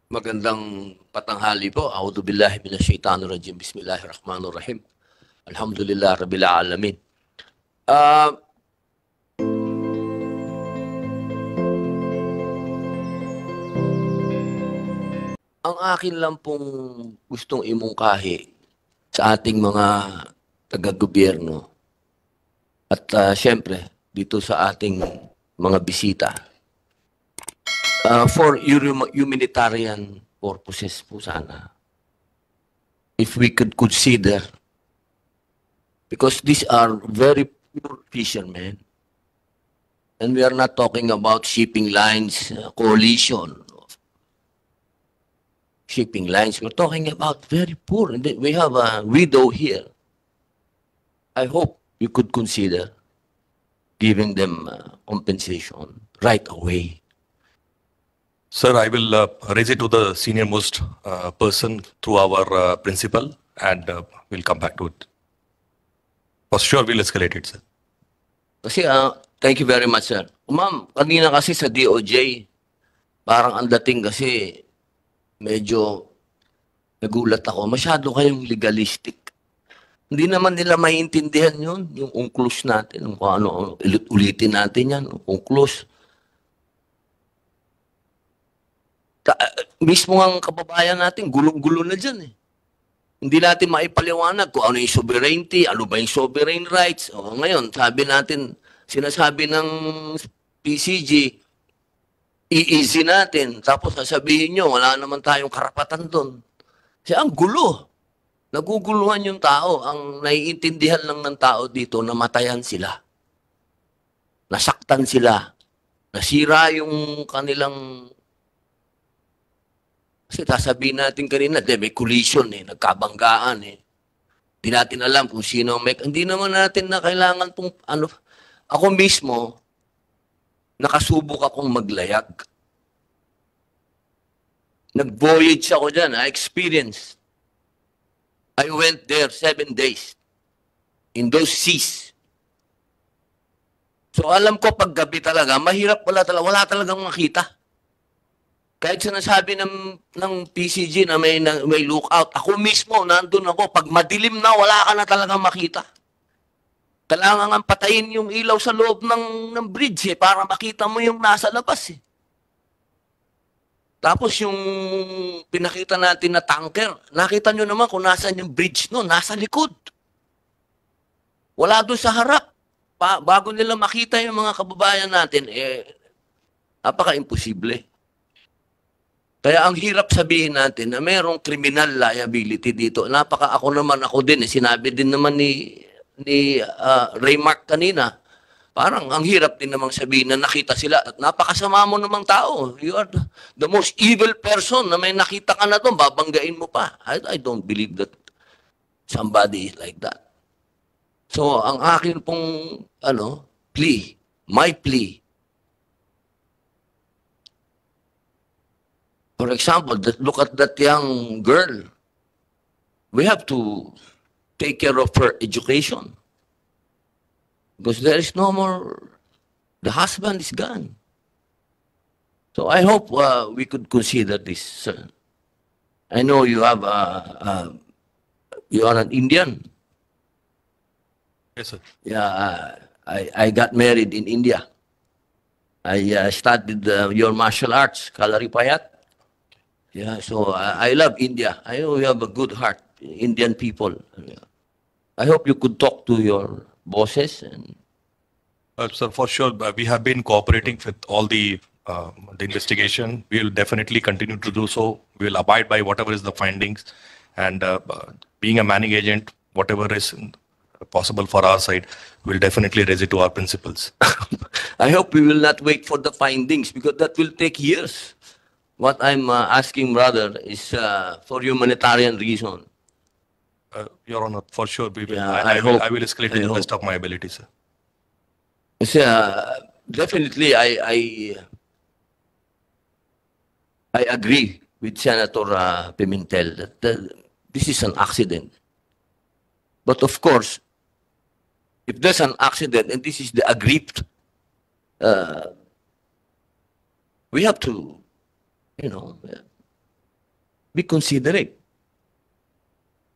Magandang patanghali po. A'udhu billahi minasyaitanir rajim. Bismillahirrahmanirrahim. Alhamdulillah rabbil alamin. Ah, ang akin lang pong gustong imungkahi sa ating mga taga-gobyerno at syempre dito sa ating mga bisita for humanitarian purposes po sana. If we could consider, because these are very poor fishermen, and we are not talking about shipping lines, coalition of shipping lines. We're talking about very poor. And we have a widow here. I hope you could consider giving them compensation right away. Sir, I will raise it to the senior most person through our principal, and we'll come back to it. For sure, we'll escalate it, sir. Kasi, thank you very much, sir. Ma'am, kanina kasi sa DOJ, parang ang dating kasi medyo nagulat ako. Masyado kayong legalistic. Hindi naman nila maiintindihan yun, yung UNCLOS natin, kung ano, ulitin natin yan, UNCLOS. Mismo ang kababayan natin, gulong-gulo na dyan eh. Hindi natin maipaliwanag kung ano yung sovereignty, ano ba yung sovereign rights. O, ngayon, sabi natin, sinasabi ng PCG, i-easy natin. Tapos sasabihin nyo, wala naman tayong karapatan doon. Kasi ang gulo. Naguguluhan yung tao. Ang naiintindihan lang ng tao dito, namatayan sila. Nasaktan sila. Nasira yung kanilang... Kasi sasabihin natin kanina, may collision eh, nagkabanggaan eh. Hindi natin alam kung sino may... Hindi naman natin na kailangan pong... Ano, ako mismo, nakasubok akong maglayag. Nag-voyage ako dyan, I experienced. I went there 7 days in those seas. So alam ko pag gabi talaga, mahirap wala talagang makita. Kahit sinasabi ng PCG na may lookout, ako mismo, nandun ako, pag madilim na, wala ka na talagang makita. Kailangan nga patayin yung ilaw sa loob ng bridge eh, para makita mo yung nasa labas eh. Tapos yung pinakita natin na tanker, nakita nyo naman kung nasan yung bridge no, nasa likod. Wala doon sa harap. Bago nila makita yung mga kababayan natin, napaka-imposible. Kaya ang hirap sabihin natin na mayroong criminal liability dito. Ako din, sinabi din naman ni Raymark kanina, parang ang hirap din namang sabihin na nakita sila at napakasama mo namang tao. You are the most evil person na may nakita ka na doon, babanggain mo pa. I don't believe that somebody is like that. So, ang akin pong, my plea, for example, look at that young girl. We have to take care of her education. Because there is no more, the husband is gone. So I hope we could consider this, sir. I know you have, you are an Indian. Yes, sir. Yeah, I got married in India. I studied your martial arts, Kalaripayat. Yeah, so I love India. I know you have a good heart, Indian people. I hope you could talk to your bosses. And Sir, for sure, we have been cooperating with all the investigation. We will definitely continue to do so. We will abide by whatever is the findings. And being a manning agent, whatever is possible for our side, we'll definitely raise it to our principals. I hope we will not wait for the findings because that will take years. What I'm asking, brother, is for humanitarian reason. Your Honor, for sure, we will. Yeah, I will escalate to the best of my ability, sir. Definitely, I agree with Senator Pimentel that this is an accident. But of course, if there's an accident and this is the aggrieved, we have to, be considerate.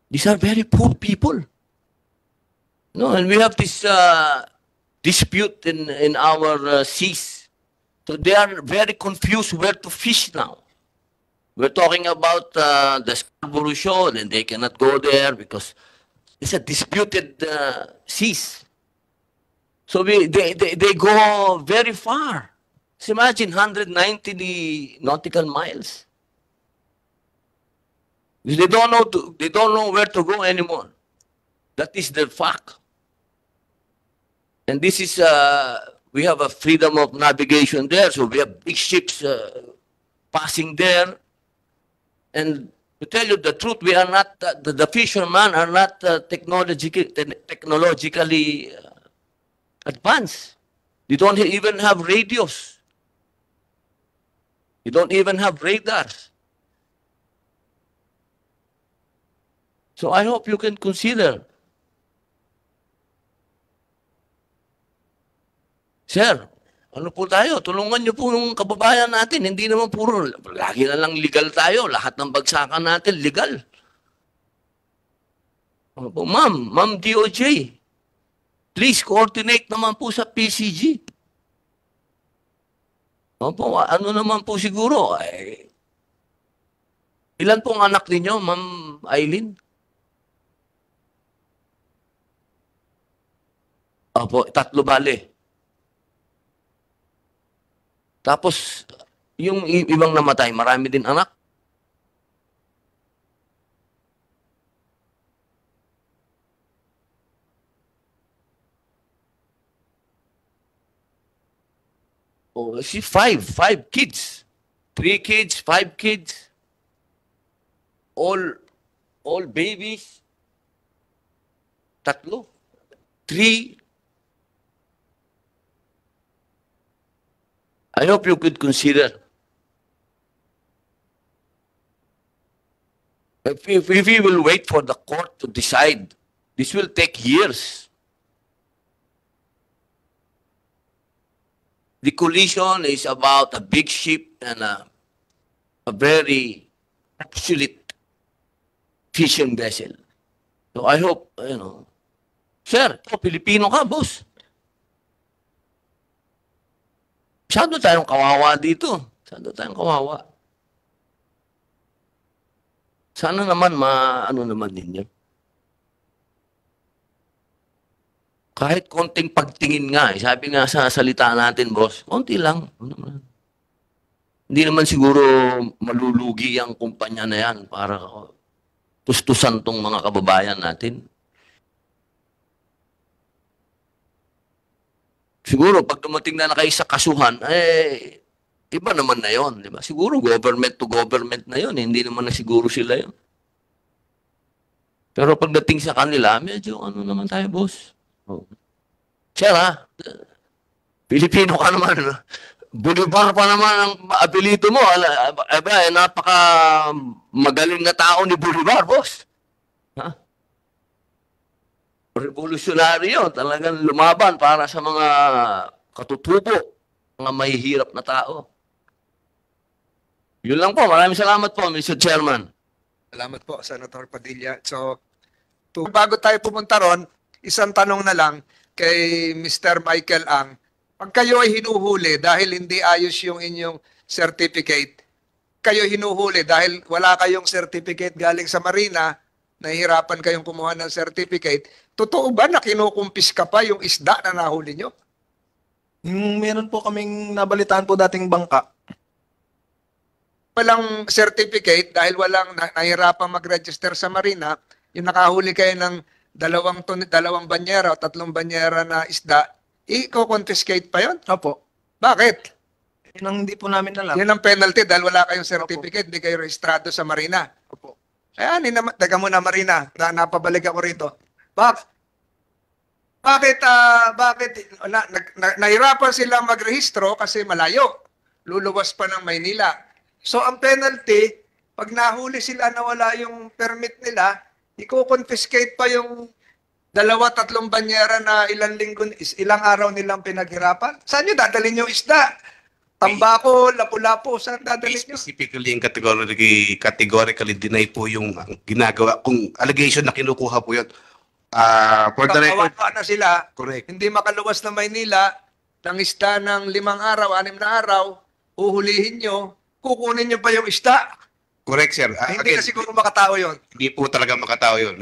These are very poor people. No, and we have this dispute in our seas. So they are very confused where to fish now. We're talking about the Scarborough Shoal, and they cannot go there because it's a disputed seas. So they go very far. So imagine 190 nautical miles. They don't know where to go anymore. That is the fact. And this is we have a freedom of navigation there, so we have big ships passing there. And to tell you the truth, we are not the fishermen are not technologically advanced. They don't even have radios. They don't even have radars. So I hope you can consider. Sir, ano po tayo? Tulungan niyo po yung kababayan natin. Hindi naman puro, lagi na lang legal tayo. Lahat ng bagsakan natin, legal. Ano po, Ma'am DOJ, please coordinate naman po sa PCG. Ano po, ano naman po siguro? Ilan pong anak ninyo, Ma'am Eileen? Opo, 3 bale. Tapos, yung ibang namatay, marami din anak. Oh, see, 5 kids. 3 kids, 5 kids. All babies. 3. 3. I hope you could consider. If we will wait for the court to decide, this will take years. The collision is about a big ship and a very obsolete fishing vessel. So I hope, sir, Pilipino ka, boss. Masyado tayong kawawa dito. Masyado tayong kawawa. Sana naman ano naman ninyo. Kahit konting pagtingin nga, sabi nga sa salita natin, boss, konti lang. Hindi naman siguro malulugi ang kumpanya na yan para tustusan tong mga kababayan natin. Siguro, pag dumating na kayo sa kasuhan, iba naman na yon, di ba? Siguro, government to government na yon, hindi naman na siguro sila yon. Pero pagdating sa kanila, medyo ano naman tayo, boss? Oh. Sir, Pilipino ka naman. Bolivar pa naman ang apelyido mo. Napaka magaling na tao ni Bolivar, boss. Ha? Revolutionary yun. Talagang lumaban para sa mga katutubo, mga mahihirap na tao. Yun lang po. Maraming salamat po, Mr. Chairman. Salamat po, Senator Padilla. So, bago tayo pumunta ron, isang tanong na lang kay Mr. Michael Ang. Pag kayo ay hinuhuli dahil hindi ayos yung inyong certificate, kayo hinuhuli dahil wala kayong certificate galing sa Marina, nahihirapan kayong kumuha ng certificate, totoo ba na kinukumpis ka pa yung isda na nahuli nyo? Meron po kaming nabalitaan po dating bangka. Walang certificate dahil walang nahihirapan mag-register sa Marina, yung nakahuli kayo ng 2 banyera o 3 banyera na isda, i-confiscate pa yun? Opo. Bakit? Yun ang hindi po namin alam. Yan ang penalty dahil wala kayong certificate, hindi kayo rehistrado sa Marina. Opo. Ayan, teka muna Marina, napabalik ako rito. Bakit nahirapan silang magrehistro kasi malayo. Luluwas pa ng Maynila. So ang penalty, pag nahuli sila na wala yung permit nila, i-confiscate pa yung 2-3 banyera na ilang araw nilang pinaghirapan. Saan nyo dadalhin yung isda? tambako, lapu-lapu, saan dadalhin nyo? Specifically and categorically deny po yung ginagawa. Kung allegation na kinukuha po yun. For the record, Kawawa na sila, correct. hindi makaluwas ng Maynila, ng isda ng 5 araw, 6 na araw, uhulihin nyo, kukunin nyo pa yung isda. Correct, sir. Hindi Again, na siguro makatao yon. hindi po talaga makatao yun.